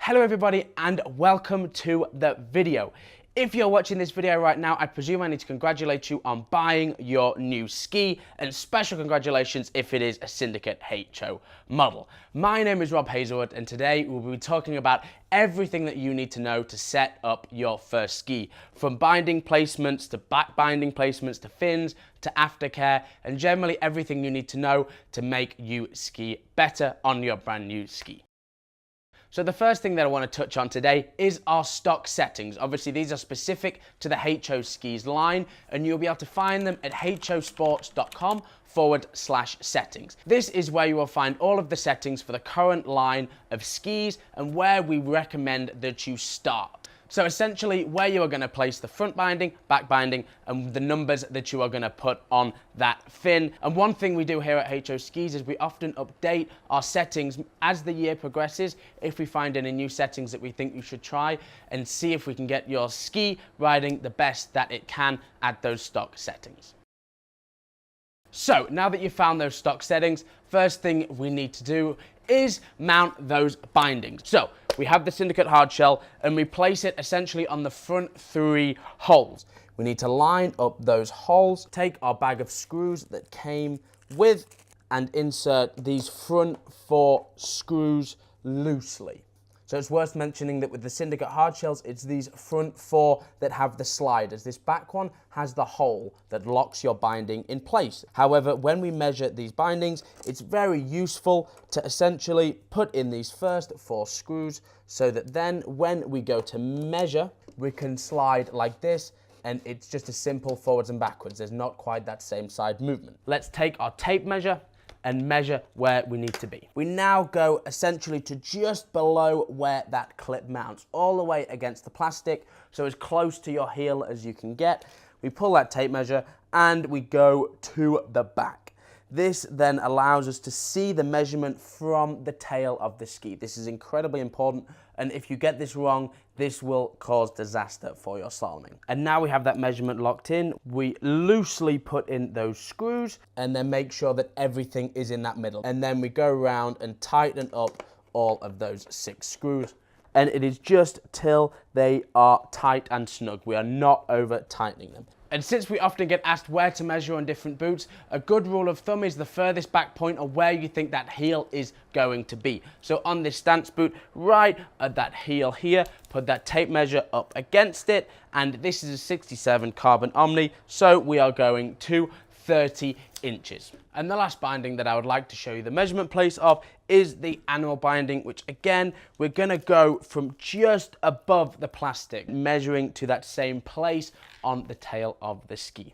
Hello everybody and welcome to the video. If you're watching this video right now, I presume I need to congratulate you on buying your new ski, and special congratulations if it is a Syndicate HO model. My name is Rob Hazelwood and today we'll be talking about everything that you need to know to set up your first ski. From binding placements to back binding placements to fins to aftercare, and generally everything you need to know to make you ski better on your brand new ski. So the first thing that I want to touch on today is our stock settings. Obviously these are specific to the HO skis line and you'll be able to find them at hosports.com/settings. This is where you will find all of the settings for the current line of skis and where we recommend that you start. So essentially where you are going to place the front binding, back binding, and the numbers that you are going to put on that fin. And one thing we do here at HO Skis is we often update our settings as the year progresses if we find any new settings that we think you should try, and see if we can get your ski riding the best that it can at those stock settings. So now that you've found those stock settings, first thing we need to do is mount those bindings. So we have the Syndicate hard shell and we place it essentially on the front 3 holes. We need to line up those holes, take our bag of screws that came with, and insert these front 4 screws loosely. So it's worth mentioning that with the Syndicate hard shells, it's these front 4 that have the sliders. This back one has the hole that locks your binding in place. However, when we measure these bindings, it's very useful to essentially put in these first 4 screws so that then when we go to measure, we can slide like this, and it's just a simple forwards and backwards. There's not quite that same side movement. Let's take our tape measure and measure where we need to be. We now go essentially to just below where that clip mounts, all the way against the plastic, so as close to your heel as you can get. We pull that tape measure and we go to the back. This then allows us to see the measurement from the tail of the ski. This is incredibly important, and if you get this wrong, this will cause disaster for your slaloming. And now we have that measurement locked in. We loosely put in those screws and then make sure that everything is in that middle. And then we go around and tighten up all of those 6 screws. And it is just till they are tight and snug. We are not over tightening them. And since we often get asked where to measure on different boots, a good rule of thumb is the furthest back point of where you think that heel is going to be. So on this stance boot, right at that heel here, put that tape measure up against it, and this is a 67 carbon Omni, so we are going to 30 inches. And the last binding that I would like to show you the measurement place of is the animal binding, which again, we're gonna go from just above the plastic, measuring to that same place on the tail of the ski.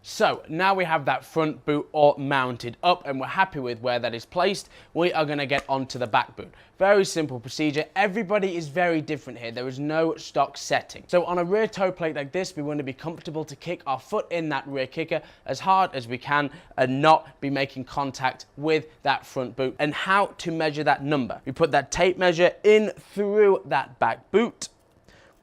So now we have that front boot all mounted up and we're happy with where that is placed, we are going to get onto the back boot. Very simple procedure. Everybody is very different here. There is no stock setting. So on a rear toe plate like this, we want to be comfortable to kick our foot in that rear kicker as hard as we can and not be making contact with that front boot. And how to measure that number. We put that tape measure in through that back boot.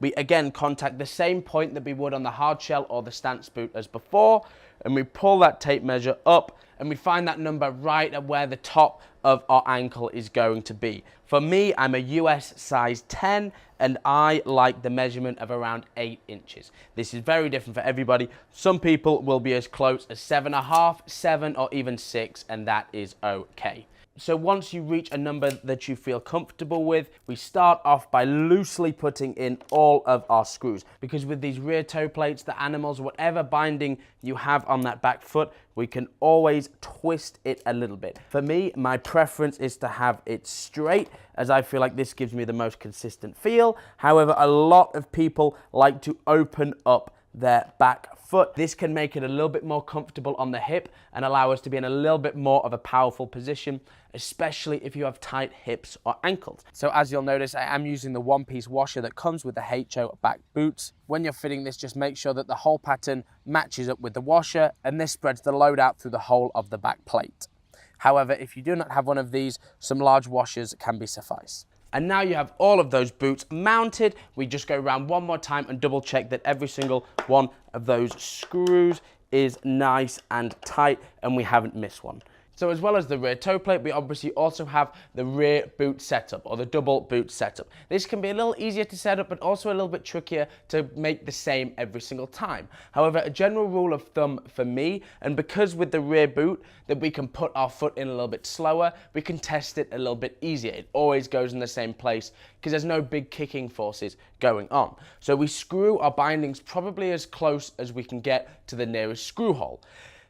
We again contact the same point that we would on the hard shell or the stance boot as before, and we pull that tape measure up and we find that number right at where the top of our ankle is going to be. For me, I'm a US size 10 and I like the measurement of around 8 inches. This is very different for everybody. Some people will be as close as 7.5, 7 or even 6, and that is okay. So once you reach a number that you feel comfortable with, we start off by loosely putting in all of our screws. Because with these rear toe plates, the animals, whatever binding you have on that back foot, we can always twist it a little bit. For me, my preference is to have it straight, as I feel like this gives me the most consistent feel. However, a lot of people like to open up their back foot. This can make it a little bit more comfortable on the hip and allow us to be in a little bit more of a powerful position, especially if you have tight hips or ankles. So as you'll notice, I am using the one-piece washer that comes with the HO back boots. When you're fitting this, just make sure that the hole pattern matches up with the washer, and this spreads the load out through the whole of the back plate. However, if you do not have one of these, some large washers can be suffice. And now you have all of those boots mounted. We just go around one more time and double check that every single one of those screws is nice and tight and we haven't missed one. So as well as the rear toe plate, we obviously also have the rear boot setup, or the double boot setup. This can be a little easier to set up, but also a little bit trickier to make the same every single time. However, a general rule of thumb for me, and because with the rear boot that we can put our foot in a little bit slower, we can test it a little bit easier. It always goes in the same place because there's no big kicking forces going on. So we screw our bindings probably as close as we can get to the nearest screw hole.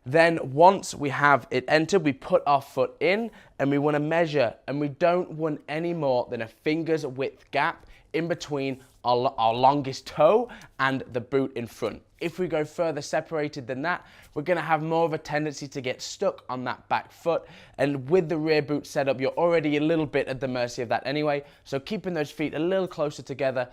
Then once we have it entered, we put our foot in and we want to measure, and we don't want any more than a finger's width gap in between our longest toe and the boot in front. If we go further separated than that, we're going to have more of a tendency to get stuck on that back foot. And with the rear boot setup, you're already a little bit at the mercy of that anyway. So keeping those feet a little closer together,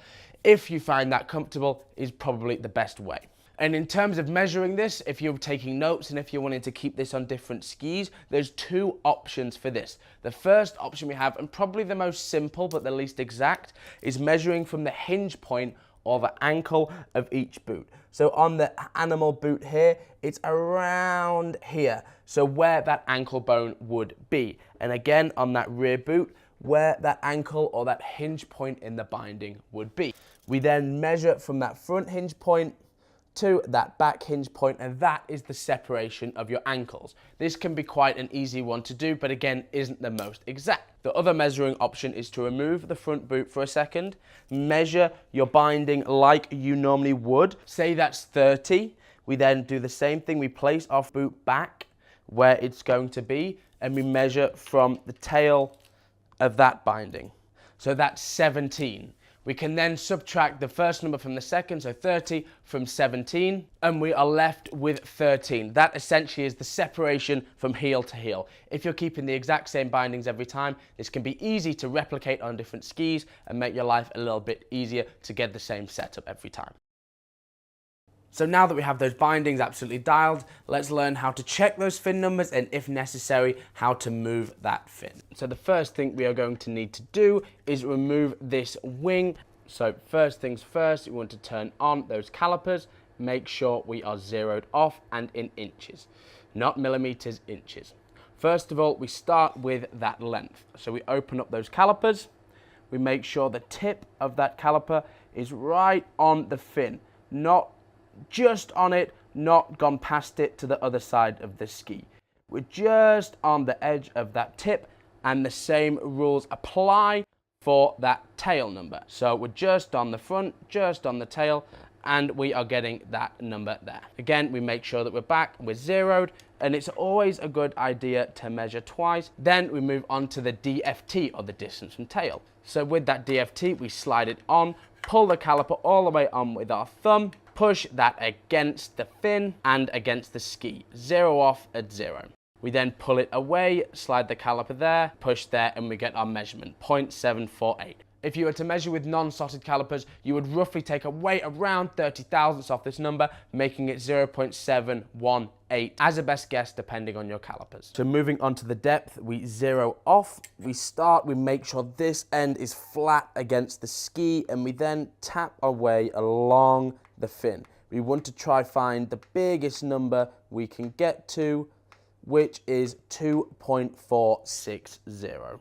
if you find that comfortable, is probably the best way. And in terms of measuring this, if you're taking notes and if you're wanting to keep this on different skis, there's two options for this. The first option we have, and probably the most simple but the least exact, is measuring from the hinge point or the ankle of each boot. So on the animal boot here, it's around here, so where that ankle bone would be. And again, on that rear boot, where that ankle or that hinge point in the binding would be. We then measure from that front hinge point to that back hinge point, and that is the separation of your ankles. This can be quite an easy one to do, but again, isn't the most exact. The other measuring option is to remove the front boot for a second, measure your binding like you normally would. Say that's 30. We then do the same thing. We place our boot back where it's going to be, and we measure from the tail of that binding. So that's 17. We can then subtract the first number from the second, so 30 from 17, and we are left with 13. That essentially is the separation from heel to heel. If you're keeping the exact same bindings every time, this can be easy to replicate on different skis and make your life a little bit easier to get the same setup every time. So now that we have those bindings absolutely dialed, let's learn how to check those fin numbers and, if necessary, how to move that fin. So the first thing we are going to need to do is remove this wing. So first things first, we want to turn on those calipers, make sure we are zeroed off and in inches, not millimeters, inches. First of all, we start with that length. So we open up those calipers, we make sure the tip of that caliper is right on the fin, not just on it, not gone past it to the other side of the ski. We're just on the edge of that tip, and the same rules apply for that tail number. So we're just on the front, just on the tail, and we are getting that number there. Again, we make sure that we're back, we're zeroed, and it's always a good idea to measure twice. Then we move on to the DFT, or the distance from tail. So with that DFT, we slide it on, pull the caliper all the way on with our thumb, push that against the fin and against the ski. Zero off at 0. We then pull it away, slide the caliper there, push there, and we get our measurement, 0.748. If you were to measure with non-slotted calipers, you would roughly take away around 30 thousandths off this number, making it 0.718 as a best guess, depending on your calipers. So moving on to the depth, we zero off. We make sure this end is flat against the ski, and we then tap our way along the fin. We want to try find the biggest number we can get to, which is 2.460.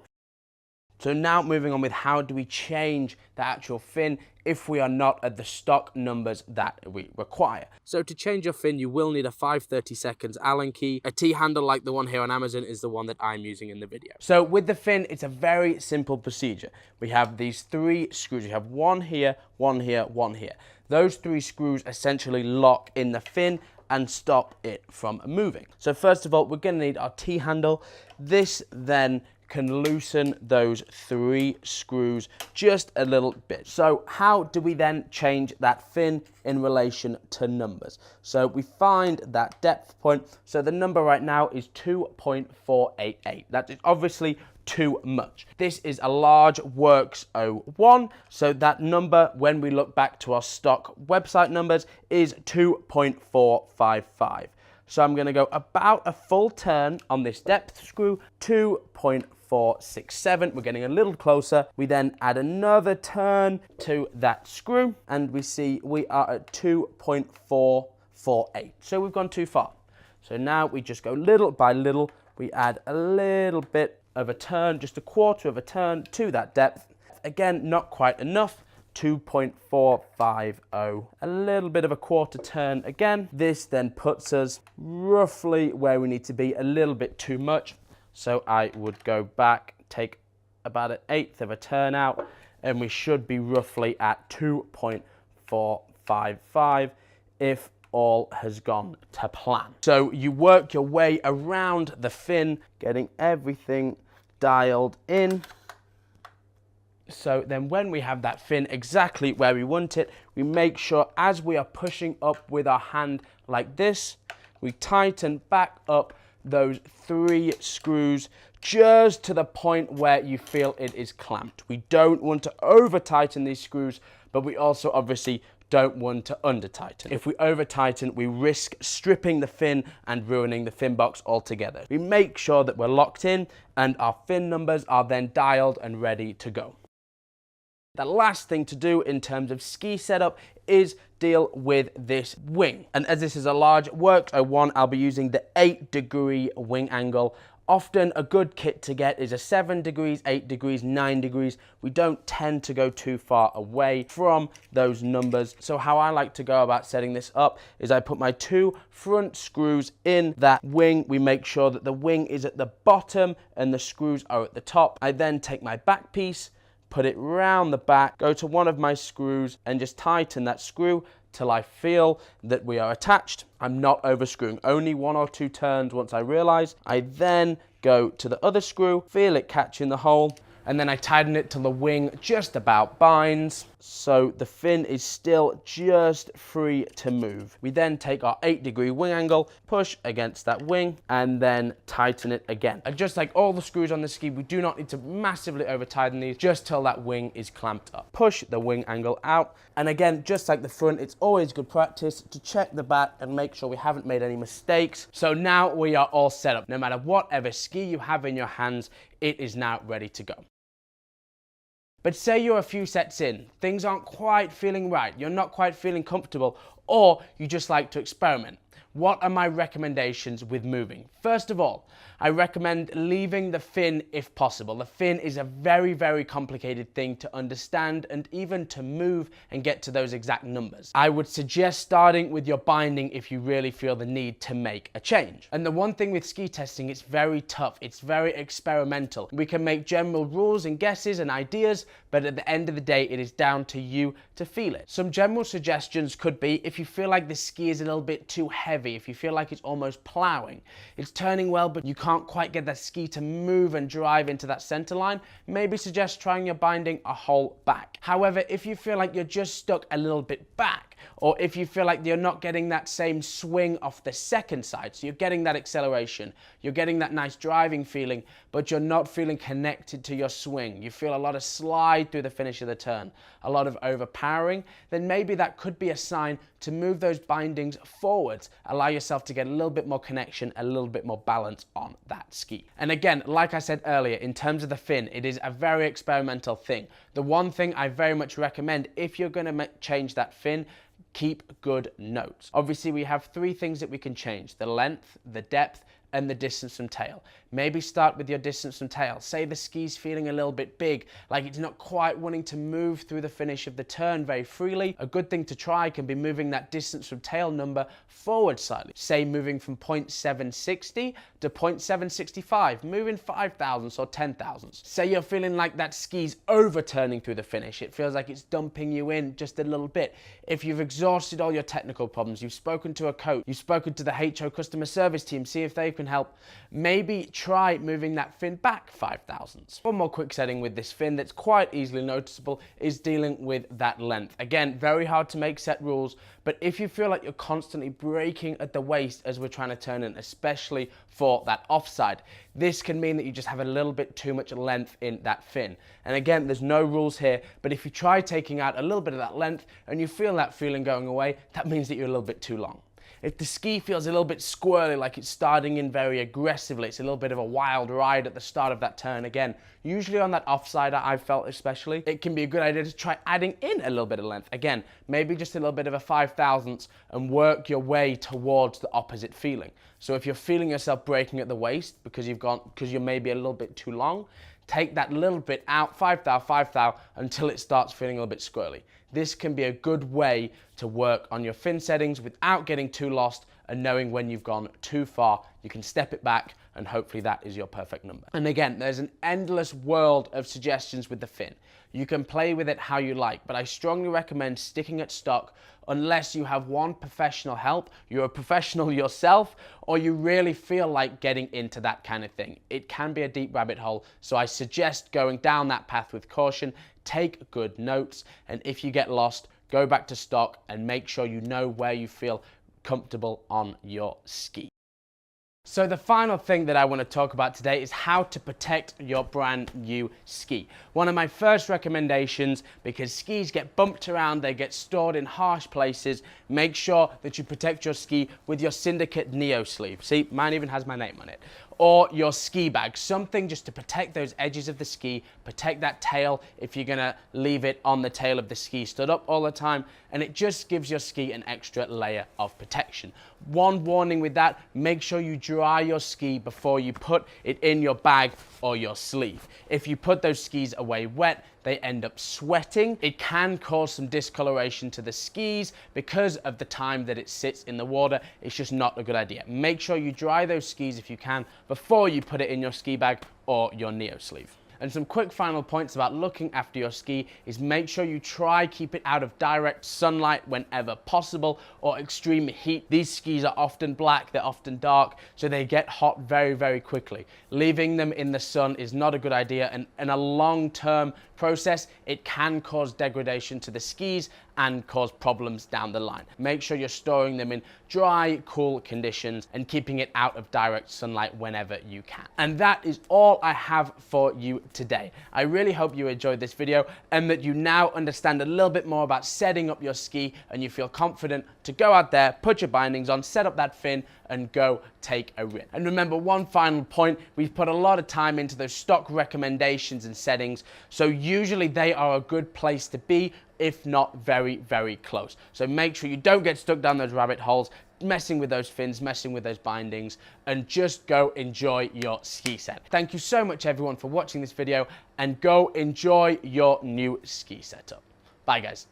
So now moving on with how do we change the actual fin if we are not at the stock numbers that we require. So to change your fin, you will need a 5/32 Allen key. A T-handle like the one here on Amazon is the one that I'm using in the video. So with the fin, it's a very simple procedure. We have these 3 screws. We have one here, one here, one here. Those 3 screws essentially lock in the fin and stop it from moving. So first of all, we're going to need our T-handle. This then can loosen those 3 screws just a little bit. So how do we then change that fin in relation to numbers? So we find that depth point. So the number right now is 2.488. That is obviously too much. This is a large Works 01, so that number, when we look back to our stock website numbers, is 2.455. So I'm going to go about a full turn on this depth screw, 2.467. We're getting a little closer. We then add another turn to that screw, and we see we are at 2.448. So we've gone too far. So now we just go little by little. we add a little bit of a turn, just a quarter of a turn to that depth. Again, not quite enough, 2.450. A little bit of a quarter turn again. This then puts us roughly where we need to be, a little bit too much. So I would go back, take about 1/8 of a turn out, and we should be roughly at 2.455 if all has gone to plan. So you work your way around the fin, getting everything dialed in. So then when we have that fin exactly where we want it, we make sure as we are pushing up with our hand like this, we tighten back up those 3 screws just to the point where you feel it is clamped. We don't want to over tighten these screws, but we also obviously don't want to under tighten. If we over tighten, we risk stripping the fin and ruining the fin box altogether. We make sure that we're locked in and our fin numbers are then dialed and ready to go. The last thing to do in terms of ski setup is deal with this wing. And as this is a large Works 01, I'll be using the 8-degree wing angle. Often a good kit to get is a 7 degrees, 8 degrees, 9 degrees. We don't tend to go too far away from those numbers. So how I like to go about setting this up is I put my 2 front screws in that wing. We make sure that the wing is at the bottom and the screws are at the top. I then take my back piece, put it round the back, go to one of my screws and just tighten that screw till I feel that we are attached. I'm not over screwing, only 1 or 2 turns once I realize. I then go to the other screw, feel it catch in the hole, and then I tighten it till the wing just about binds, so the fin is still just free to move. We then take our 8-degree wing angle, push against that wing, and then tighten it again. And just like all the screws on the ski, we do not need to massively over tighten these, just till that wing is clamped up. Push the wing angle out, and again, just like the front, it's always good practice to check the back and make sure we haven't made any mistakes. So now we are all set up. No matter whatever ski you have in your hands, it is now ready to go. But say you're a few sets in, things aren't quite feeling right, you're not quite feeling comfortable, or you just like to experiment. What are my recommendations with moving? First of all, I recommend leaving the fin if possible. The fin is a very, very complicated thing to understand and even to move and get to those exact numbers. I would suggest starting with your binding if you really feel the need to make a change. And the one thing with ski testing, it's very tough. It's very experimental. We can make general rules and guesses and ideas, but at the end of the day, it is down to you to feel it. Some general suggestions could be if you feel like the ski is a little bit too heavy, if you feel like it's almost plowing, it's turning well, but you can't quite get that ski to move and drive into that center line, maybe suggest trying your binding a hole back. However, if you feel like you're just stuck a little bit back, or if you feel like you're not getting that same swing off the second side, so you're getting that acceleration, you're getting that nice driving feeling, but you're not feeling connected to your swing, you feel a lot of slide through the finish of the turn, a lot of overpowering, then maybe that could be a sign to move those bindings forwards, allow yourself to get a little bit more connection, a little bit more balance on that ski. And again, like I said earlier, in terms of the fin, it is a very experimental thing. The one thing I very much recommend, if you're going to change that fin, keep good notes. Obviously, we have 3 things that we can change: the length, the depth, and the distance from tail. Maybe start with your distance from tail. Say the ski's feeling a little bit big, like it's not quite wanting to move through the finish of the turn very freely. A good thing to try can be moving that distance from tail number forward slightly. Say moving from 0.760 to 0.765, moving 5 thousandths or 10 thousandths. Say you're feeling like that ski's overturning through the finish. It feels like it's dumping you in just a little bit. If you've exhausted all your technical problems, you've spoken to a coach, you've spoken to the HO customer service team, see if they can help, maybe try moving that fin back 5 thousandths. One more quick setting with this fin that's quite easily noticeable is dealing with that length. Again, very hard to make set rules, but if you feel like you're constantly breaking at the waist as we're trying to turn in, especially for that offside, this can mean that you just have a little bit too much length in that fin. And again, there's no rules here, but if you try taking out a little bit of that length and you feel that feeling going away, that means that you're a little bit too long. If the ski feels a little bit squirrely, like it's starting in very aggressively, it's a little bit of a wild ride at the start of that turn again, usually on that offsider, I've felt especially, it can be a good idea to try adding in a little bit of length. Again, maybe just a little bit of a 5/1000 and work your way towards the opposite feeling. So if you're feeling yourself breaking at the waist because you're maybe a little bit too long, take that little bit out, 5/1000, until it starts feeling a little bit squirrely. This can be a good way to work on your fin settings without getting too lost and knowing when you've gone too far. You can step it back and hopefully that is your perfect number. And again, there's an endless world of suggestions with the fin. You can play with it how you like, but I strongly recommend sticking at stock unless you have one professional help, you're a professional yourself, or you really feel like getting into that kind of thing. It can be a deep rabbit hole, so I suggest going down that path with caution, take good notes, and if you get lost, go back to stock and make sure you know where you feel comfortable on your ski. So the final thing that I want to talk about today is how to protect your brand new ski. One of my first recommendations, because skis get bumped around, they get stored in harsh places, make sure that you protect your ski with your Syndicate Neo sleeve. See, mine even has my name on it. Or your ski bag, something just to protect those edges of the ski, protect that tail if you're gonna leave it on the tail of the ski stood up all the time, and it just gives your ski an extra layer of protection. One warning with that, make sure you dry your ski before you put it in your bag or your sleeve. If you put those skis away wet, they end up sweating. It can cause some discoloration to the skis because of the time that it sits in the water. It's just not a good idea. Make sure you dry those skis if you can before you put it in your ski bag or your Neo sleeve. And some quick final points about looking after your ski is make sure you try keep it out of direct sunlight whenever possible or extreme heat. These skis are often black, they're often dark, so they get hot very, very quickly. Leaving them in the sun is not a good idea, and in a long-term process, it can cause degradation to the skis and cause problems down the line. Make sure you're storing them in dry, cool conditions and keeping it out of direct sunlight whenever you can. And that is all I have for you today. I really hope you enjoyed this video and that you now understand a little bit more about setting up your ski and you feel confident to go out there, put your bindings on, set up that fin and go take a rip. And remember, one final point, we've put a lot of time into those stock recommendations and settings, so usually they are a good place to be, if not very, very close. So make sure you don't get stuck down those rabbit holes, messing with those fins, messing with those bindings, and just go enjoy your ski set. Thank you so much everyone for watching this video, and go enjoy your new ski setup. Bye guys.